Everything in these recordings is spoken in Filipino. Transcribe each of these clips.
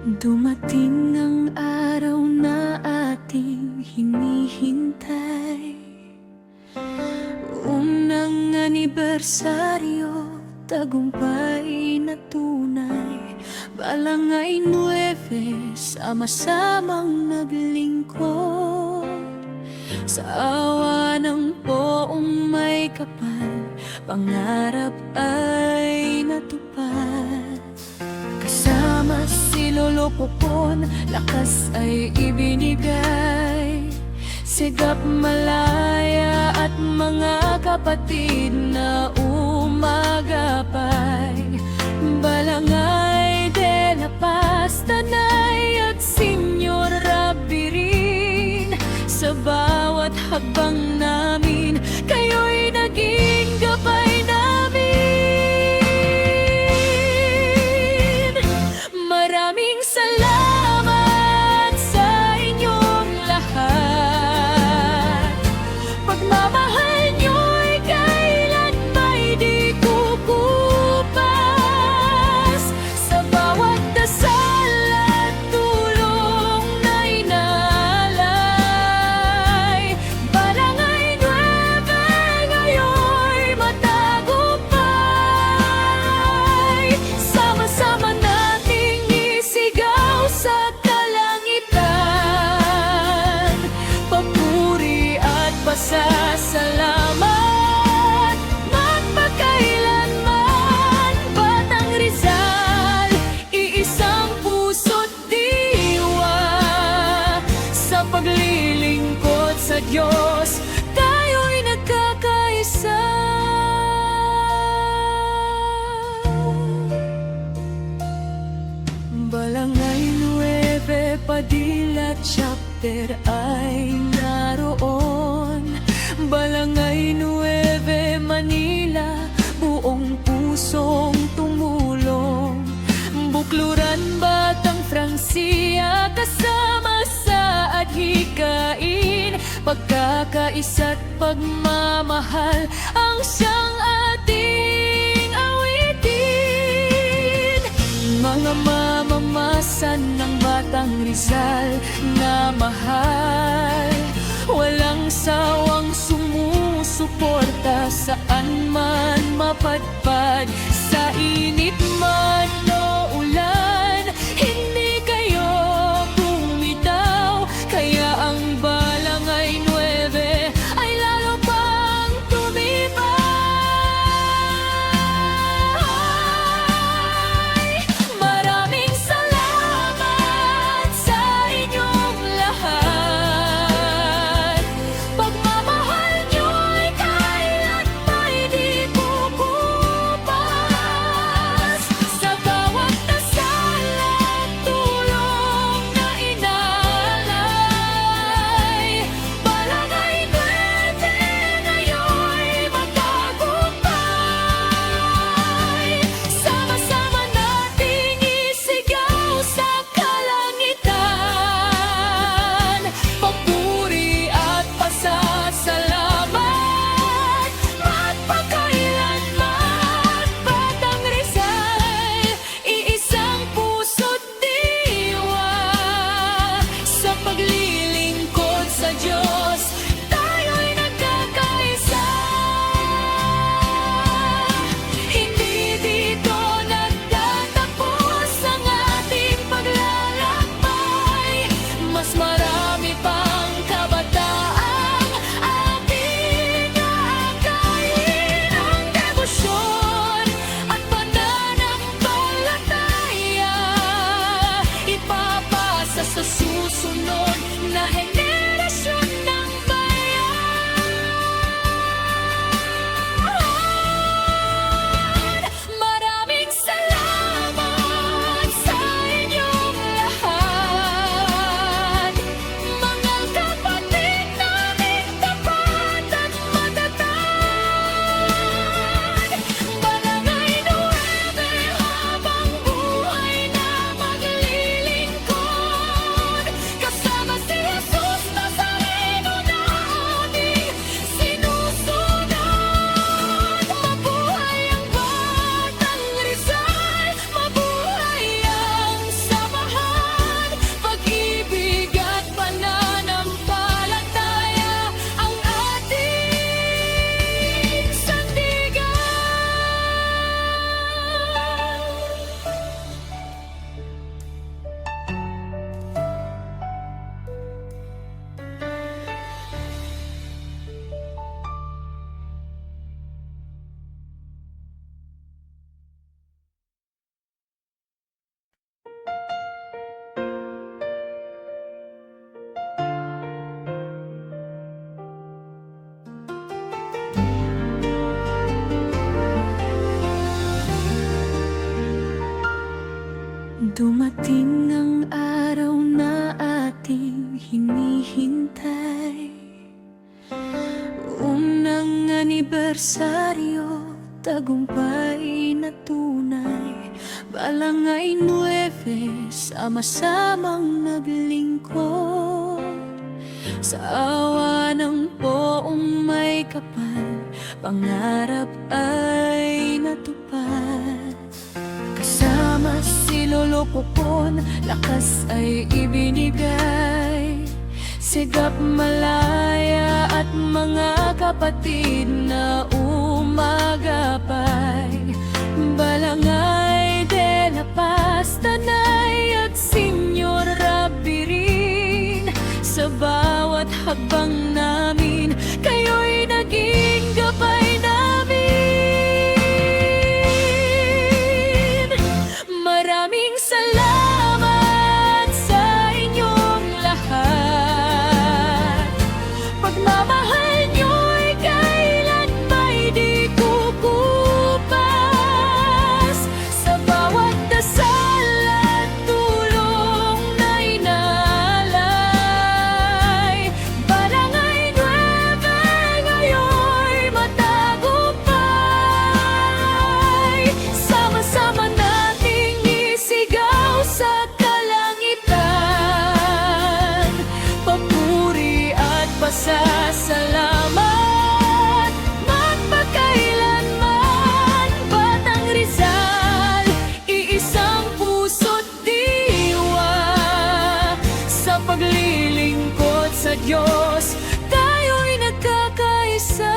Dumating ang araw na ating hinihintay. Unang anibersaryo, tagumpay na tunay. Balangay 9, sama-samang naglingkod. Sa awa ng poong may kapal, pangarap ay natupad. Kasama si Lolo Popon, lakas ay ibinigay. Sigap Malaya at mga kapatid na umagapay. Balangay de la Paz, Tanay at Senyor Rabirin. Sa bawat hakbang namin, kayo'y naging gabay namin. Maraming salamat sa inyong lahat. Pagmamahal nyo'y kailan may di kukupas. Sa bawat dasal at tulong na inalay, Balangay 9 ngayon'y matagumpay. Sama-sama nating isigaw sa kalangitan, papuri at pasasalamat magpakailanman. Batang Rizal, iisang puso't diwa. Sa paglilingkod sa Diyos, tayo'y nagkakaisa. Balangay 9, Padilla Chapter ay naroon. Balangay 9, Manila, buong pusong tumulong. Bukluran, Batang Francia, kasama sa adhikain. Pagkakaisa't pagmamahal ang siyang ating awitin. Mga mamamasan ng Batang Rizal na mahal, walang sawang sumusuporta saan man mapadpad. Sa init man o ulan, hindi kayo bumitaw. Kaya ang Balangay 9 ay lalo pang tumibay. Maraming salamat sa inyong lahat. Pagmamahal nyo'y kailan may di kukupas. Sa Dumating ang araw na ating hinihintay. Unang anibersaryo, tagumpay na tunay. Balangay 9, sama-samang naglingkod. Sa awa ng poong may kapal, pangarap ay natupad. Kasama si Lolo Popon, lakas ay ibinigay. Sigap Malaya at mga kapatid na umagapay. Balangay de la Paz, Tanay at Senyor Rabirin. Sa bawat hakbang namin, kayo'y naging gabay namin. Maraming salamat sa inyong lahat. Pagmamahal nyo'y kailan may di kukupas. Sa bawat dasal at tulong na inalay, Barangay 9 ngayon'y matagumpay. Sama-sama nating isigaw sa kalangitan, papuri at pasasalamat. Magpakailanman, Batang Rizal, iisang puso't diwa. Sa paglilingkod sa Diyos, tayo'y nagkakaisa.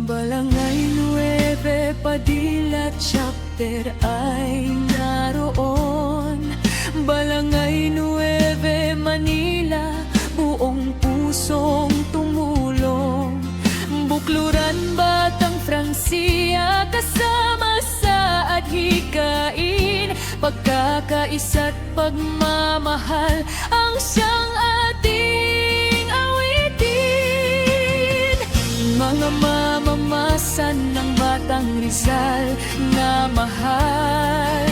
Balangay 9, Padilla Chapter ay naroon. Balangay 9, Manila, buong pusong tumulong. Bukluran, Batang Francia, kasama sa adhikain. Pagkakaisa't pagmamahal ang siyang ating awitin. Mga mamamasan ng Batang Rizal na mahal,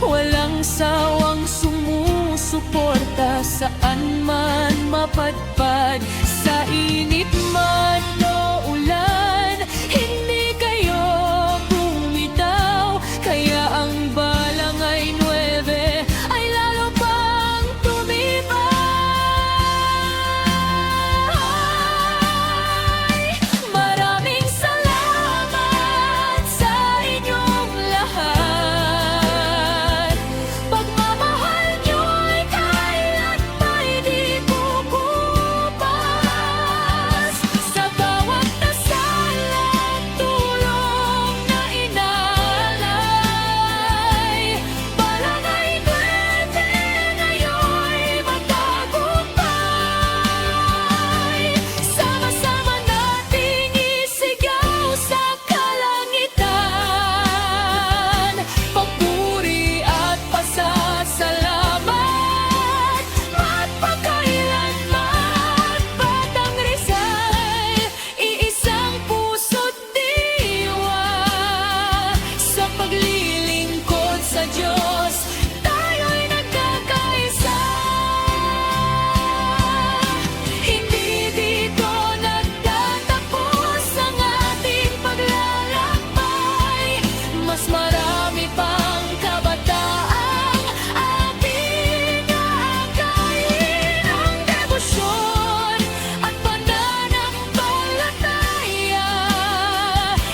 walang sawang sumusuporta saan man mapadpad. Sa init man o ulan, hindi kayo bumitaw. Kaya ang Balangay 9 ay lalo pang tumibay. Maraming salamat sa inyong lahat. Pagmamahal nyo'y kailan may di kukupas. Sa bawat dasal at tulong na inalay, Barangay 9 ngayon'y matagumpay. Sama-sama nating isigaw sa kalangitan, papuri at pasasalamat. Magpakailanman, Batang Rizal, iisang puso't diwa. Sa paglilingkod sa Diyos, tayo'y nagkakaisa. Hindi dito nagtatapos ang ating paglalakbay. Mas marami pang kabataang ating aakayin. Ang debosyon at pananampalataya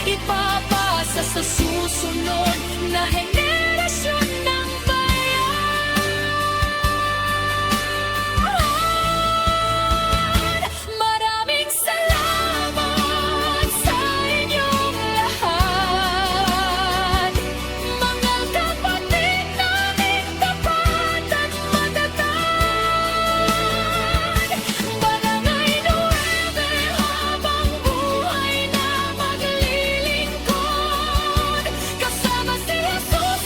ipapasa sa susunod na henerasyon ng bayan. Maraming salamat sa inyong lahat. Mga kapatid naming tapat at matatag. Barangay 9 habang buhay na maglilingkod. Kasama si Jesus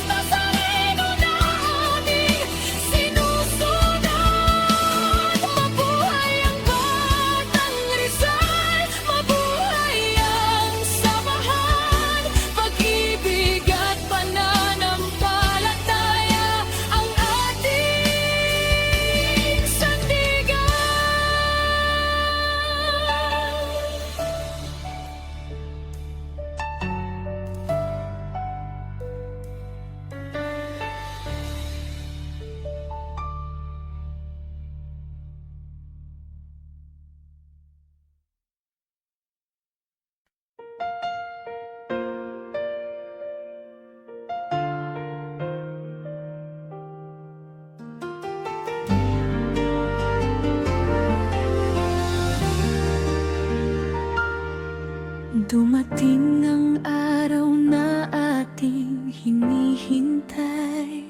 Dumating ang araw na ating hinihintay,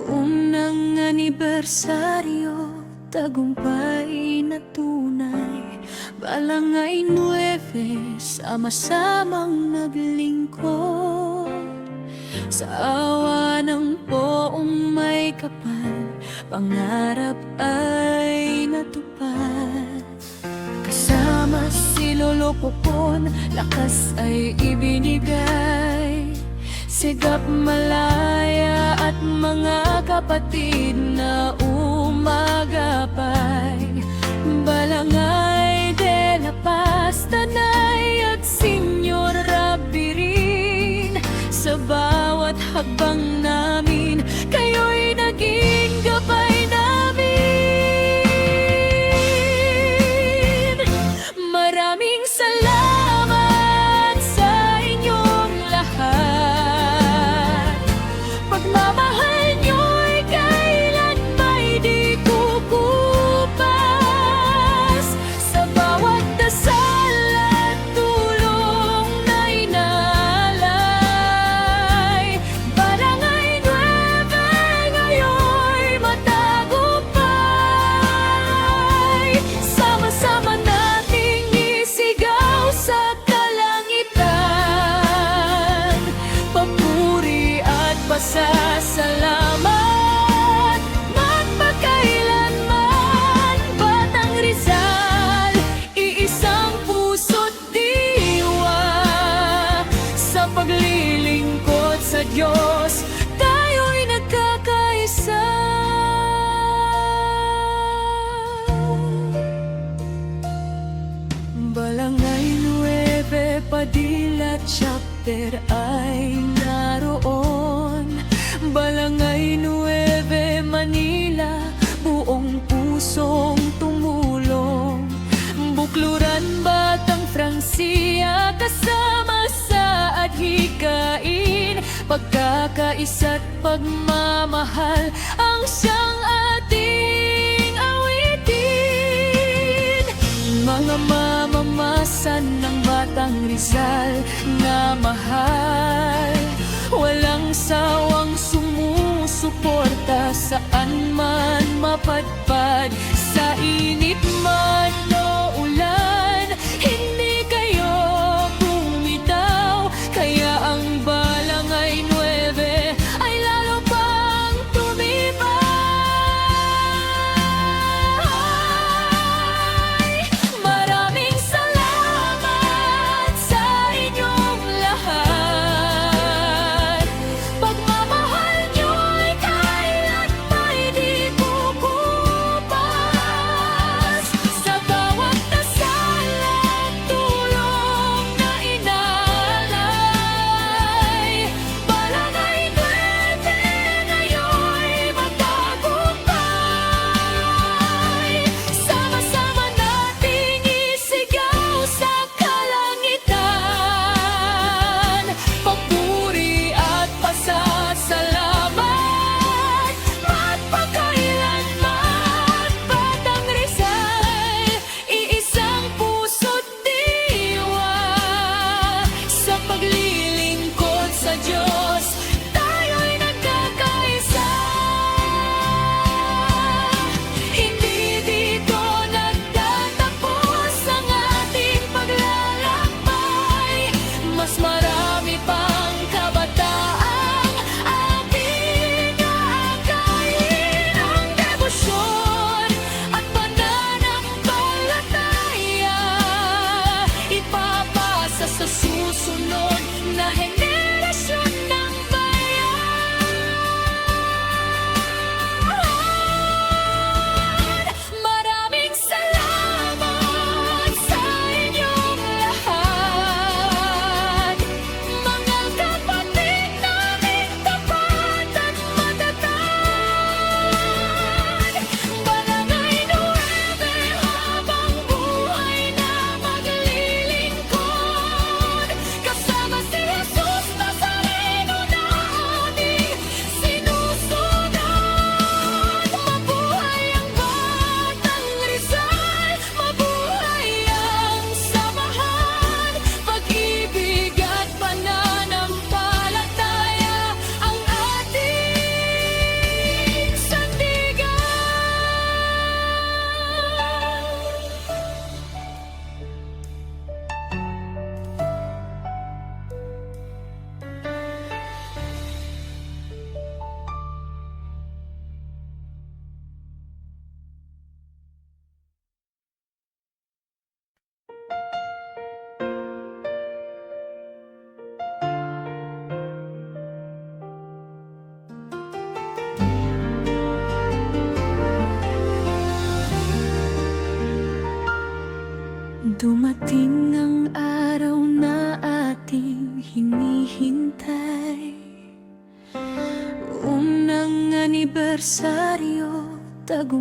unang anibersaryo, tagumpay na tunay. Balangay 9, sama-samang naglingkod, sa awa ng poong may kapal, pangarap ay natupad. Kasama si Lolo Popon, lakas ay ibinigay, Sigap Malaya at mga kapatid na umagapay. Balangay de la Paz, Tanay at Senyor Rabirin, sa bawat hakbang namin, kayo'y naging gabay namin. Maraming salamat sa inyong lahat. Pagmamahal nyo'y kailan ba'y di kukupas, sa bawat dasal at tulong na inalay. Barangay 9 ngayon'y matagumpay, sama-sama nating isigaw sa kalangitan, papuri at pasasalamat magpakailanman. Batang Rizal, iisang puso't diwa, sa paglilingkod sa Diyos, tayo'y nagkakaisa. Balangay 9, Padilla Chapter ay naroon. Balangay 9, Manila, buong pusong tumulong. Bukluran, Batang Francia, kasama sa adhikain. Pagkakaisa't pagmamahal ang siyang ating awitin. Mga mamamasan ng Batang Rizal na mahal, walang sawang sumusuporta, saan man mapadpad, sa init man o ulan, hindi kayo bumitaw. Kaya ang Balangay 9 ay lalo pang tumibay. Maraming salamat sa inyong lahat. Pagmamahal nyo'y kailan ba'y di kukupas, sa bawat dasal at tulong na inalay. Balangay 9 ngayon'y magtagumpay, sama-sama nating isigaw sa kalangitan, papuri at pasasalamat magpakailanman. Batang Rizal, iisang puso't diwa, sa paglilingkod sa Diyos, tayo'y nagkakaisa. Hindi dito nagtatapos ang ating paglalakbay, mas marami pang kabataang ating aakayin. Ang debosyon at pananampalataya ipapasa sa susunod na henerasyon ng bayan. Maraming salamat sa inyong lahat, mga Dumating ang araw na ating hinihintay, unang anibersaryo, tagumpay.